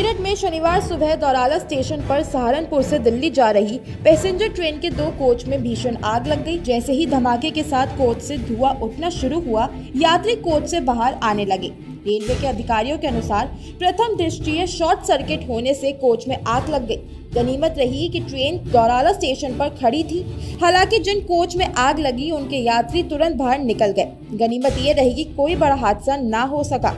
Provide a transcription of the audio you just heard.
मेरठ में शनिवार सुबह दौराला स्टेशन पर सहारनपुर से दिल्ली जा रही पैसेंजर ट्रेन के 2 कोच में भीषण आग लग गई। जैसे ही धमाके के साथ कोच से धुआं उठना शुरू हुआ, यात्री कोच से बाहर आने लगे। रेलवे के अधिकारियों के अनुसार प्रथम दृष्टया शॉर्ट सर्किट होने से कोच में आग लग गई। गनीमत रही कि ट्रेन दौराला स्टेशन पर खड़ी थी। हालांकि जिन कोच में आग लगी उनके यात्री तुरंत बाहर निकल गए। गनीमत ये रही कि कोई बड़ा हादसा ना हो सका।